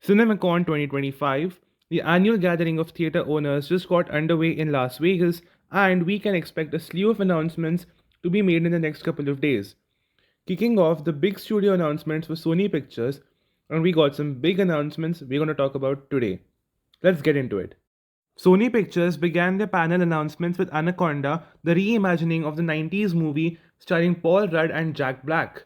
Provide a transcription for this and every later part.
Cinemacon 2025, the annual gathering of theatre owners, just got underway in Las Vegas, and we can expect a slew of announcements to be made in the next couple of days. Kicking off the big studio announcements for Sony Pictures, and we got some big announcements we're going to talk about today. Let's get into it. Sony Pictures began their panel announcements with Annaconda, the reimagining of the 90s movie starring Paul Rudd and Jack Black.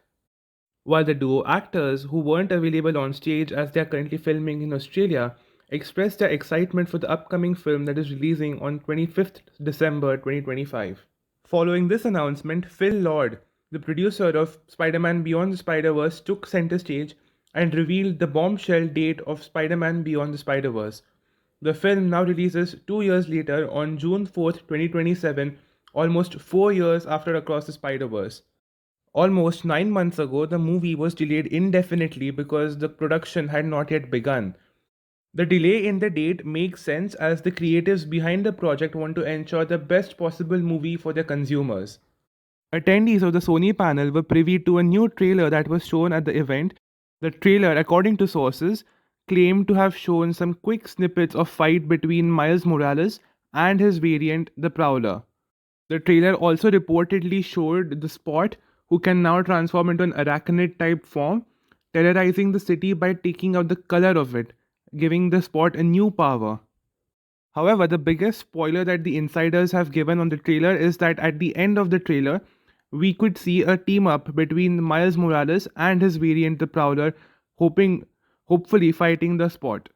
While the duo actors, who weren't available on stage as they are currently filming in Australia, expressed their excitement for the upcoming film that is releasing on 25th December 2025. Following this announcement, Phil Lord, the producer of Spider-Man Beyond the Spider-Verse, took center stage and revealed the bombshell date of Spider-Man Beyond the Spider-Verse. The film now releases 2 years later on June 4th, 2027, almost 4 years after Across the Spider-Verse. Almost 9 months ago, the movie was delayed indefinitely because the production had not yet begun. The delay in the date makes sense as the creatives behind the project want to ensure the best possible movie for their consumers. Attendees of the Sony panel were privy to a new trailer that was shown at the event. The trailer, according to sources, claimed to have shown some quick snippets of fight between Miles Morales and his variant, the Prowler. The trailer also reportedly showed the Spot, who can now transform into an arachnid type form, terrorizing the city by taking out the color of it, giving the Spot a new power. However, the biggest spoiler that the insiders have given on the trailer is that at the end of the trailer, we could see a team up between Miles Morales and his variant, the Prowler, hopefully fighting the Spot.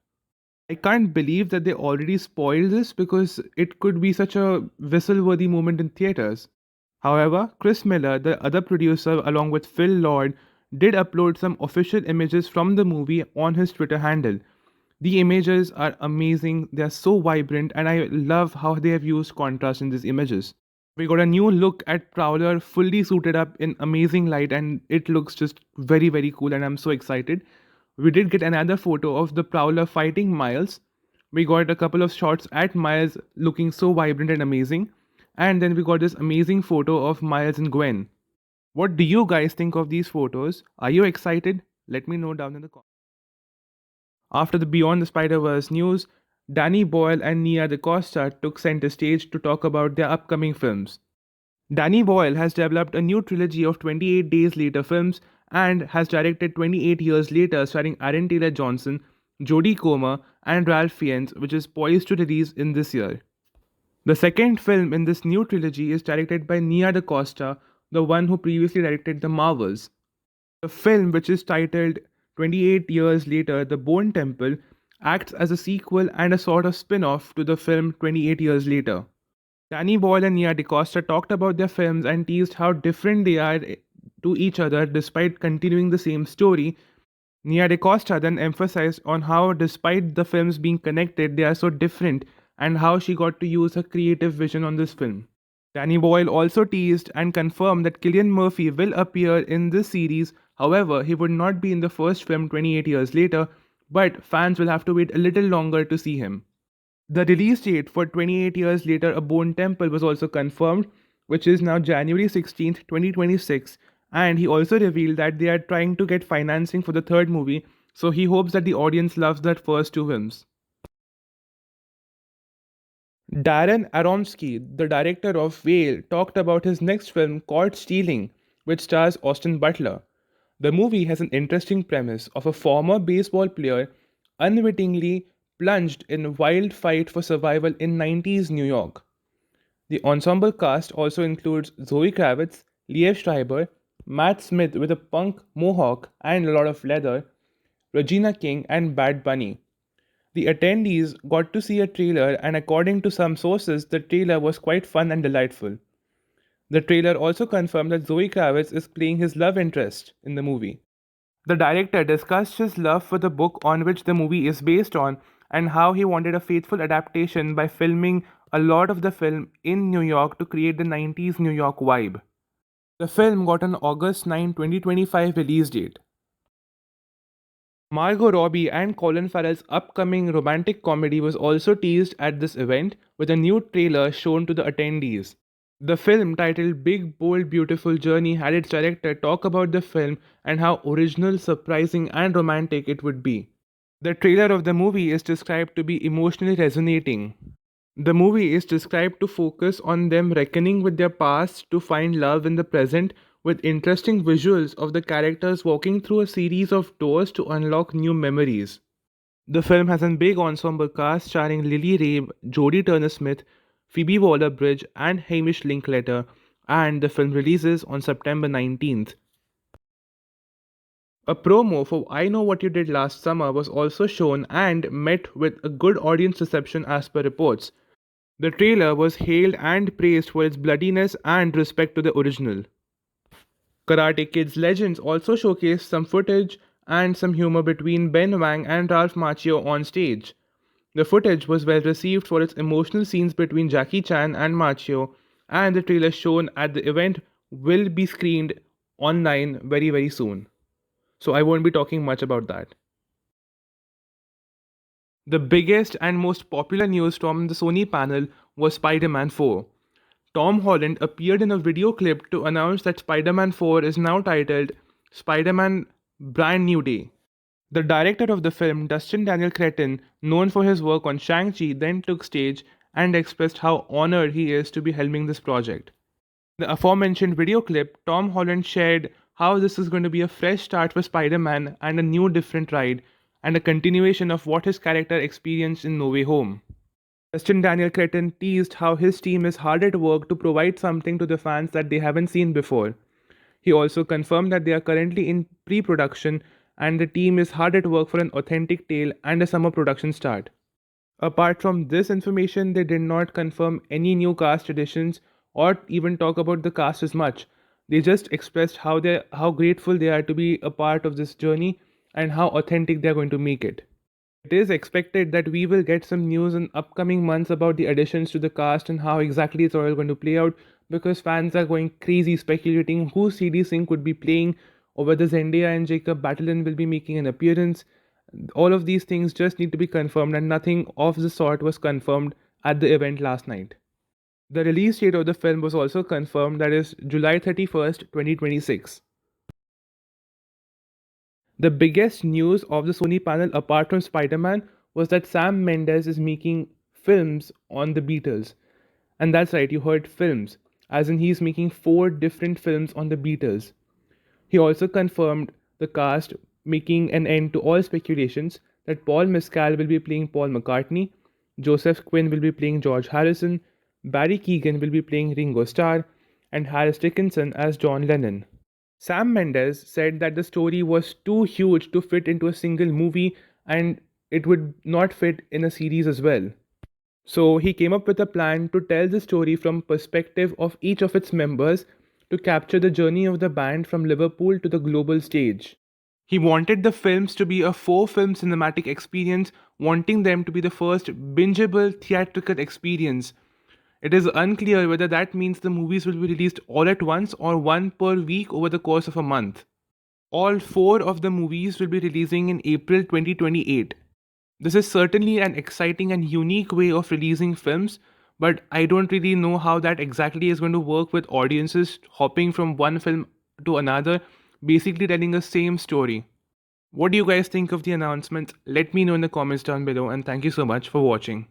I can't believe that they already spoiled this because it could be such a whistle-worthy moment in theaters. However, Chris Miller, the other producer, along with Phil Lord, did upload some official images from the movie on his Twitter handle. The images are amazing, they are so vibrant, and I love how they have used contrast in these images. We got a new look at Prowler fully suited up in amazing light, and it looks just very, very cool, and I'm so excited. We did get another photo of the Prowler fighting Miles. We got a couple of shots at Miles looking so vibrant and amazing. And then we got this amazing photo of Miles and Gwen. What do you guys think of these photos? Are you excited? Let me know down in the comments. After the Beyond the Spider-Verse news, Danny Boyle and Nia DaCosta took center stage to talk about their upcoming films. Danny Boyle has developed a new trilogy of 28 Days Later films and has directed 28 Years Later starring Aaron Taylor Johnson, Jodie Comer, and Ralph Fiennes, which is poised to release in this year. The second film in this new trilogy is directed by Nia DaCosta, the one who previously directed The Marvels. The film, which is titled 28 Years Later, The Bone Temple, acts as a sequel and a sort of spin off to the film 28 Years Later. Danny Boyle and Nia DaCosta talked about their films and teased how different they are to each other despite continuing the same story. Nia DaCosta then emphasized on how, despite the films being connected, they are so different and how she got to use her creative vision on this film. Danny Boyle also teased and confirmed that Cillian Murphy will appear in this series. However, he would not be in the first film 28 years later, but fans will have to wait a little longer to see him. The release date for 28 years later, A Bone Temple, was also confirmed, which is now January 16th, 2026. And he also revealed that they are trying to get financing for the third movie, so he hopes that the audience loves that first two films. Darren Aronofsky, the director of Whale, talked about his next film Caught Stealing, which stars Austin Butler. The movie has an interesting premise of a former baseball player unwittingly plunged in a wild fight for survival in 90s New York. The ensemble cast also includes Zoe Kravitz, Liev Schreiber, Matt Smith with a punk mohawk and a lot of leather, Regina King, and Bad Bunny. The attendees got to see a trailer, and according to some sources, the trailer was quite fun and delightful. The trailer also confirmed that Zoe Kravitz is playing his love interest in the movie. The director discussed his love for the book on which the movie is based on and how he wanted a faithful adaptation by filming a lot of the film in New York to create the 90s New York vibe. The film got an August 9, 2025 release date. Margot Robbie and Colin Farrell's upcoming romantic comedy was also teased at this event with a new trailer shown to the attendees. The film, titled Big Bold Beautiful Journey, had its director talk about the film and how original, surprising, and romantic it would be. The trailer of the movie is described to be emotionally resonating. The movie is described to focus on them reckoning with their past to find love in the present, with interesting visuals of the characters walking through a series of doors to unlock new memories. The film has a big ensemble cast starring Lily Rabe, Jodie Turner-Smith, Phoebe Waller-Bridge, and Hamish Linklater, and the film releases on September 19th. A promo for I Know What You Did Last Summer was also shown and met with a good audience reception as per reports. The trailer was hailed and praised for its bloodiness and respect to the original. Karate Kid's Legends also showcased some footage and some humor between Ben Wang and Ralph Macchio on stage. The footage was well received for its emotional scenes between Jackie Chan and Macchio, and the trailer shown at the event will be screened online very soon. So I won't be talking much about that. The biggest and most popular news from the Sony panel was Spider-Man 4. Tom Holland appeared in a video clip to announce that Spider-Man 4 is now titled Spider-Man Brand New Day. The director of the film, Dustin Daniel Cretton, known for his work on Shang-Chi, then took stage and expressed how honored he is to be helming this project. In the aforementioned video clip, Tom Holland shared how this is going to be a fresh start for Spider-Man and a new different ride, and a continuation of what his character experienced in No Way Home. Justin Daniel Cretton teased how his team is hard at work to provide something to the fans that they haven't seen before. He also confirmed that they are currently in pre production and the team is hard at work for an authentic tale and a summer production start. Apart from this information, they did not confirm any new cast additions or even talk about the cast as much. They just expressed how grateful they are to be a part of this journey and how authentic they are going to make it. It is expected that we will get some news in upcoming months about the additions to the cast and how exactly it's all going to play out, because fans are going crazy speculating who CD Sync would be playing or whether Zendaya and Jacob Batalon will be making an appearance. All of these things just need to be confirmed, and nothing of the sort was confirmed at the event last night. The release date of the film was also confirmed, that is July 31st, 2026. The biggest news of the Sony panel apart from Spider-Man was that Sam Mendes is making films on the Beatles. And that's right, you heard films, as in he's making 4 different films on the Beatles. He also confirmed the cast, making an end to all speculations that Paul Mescal will be playing Paul McCartney, Joseph Quinn will be playing George Harrison, Barry Keoghan will be playing Ringo Starr, and Harris Dickinson as John Lennon. Sam Mendes said that the story was too huge to fit into a single movie and it would not fit in a series as well. So he came up with a plan to tell the story from perspective of each of its members to capture the journey of the band from Liverpool to the global stage. He wanted the films to be a 4-film cinematic experience, wanting them to be the first bingeable theatrical experience. It is unclear whether that means the movies will be released all at once or one per week over the course of a month. All 4 of the movies will be releasing in April 2028. This is certainly an exciting and unique way of releasing films, but I don't really know how that exactly is going to work with audiences hopping from one film to another, basically telling the same story. What do you guys think of the announcement? Let me know in the comments down below, and thank you so much for watching.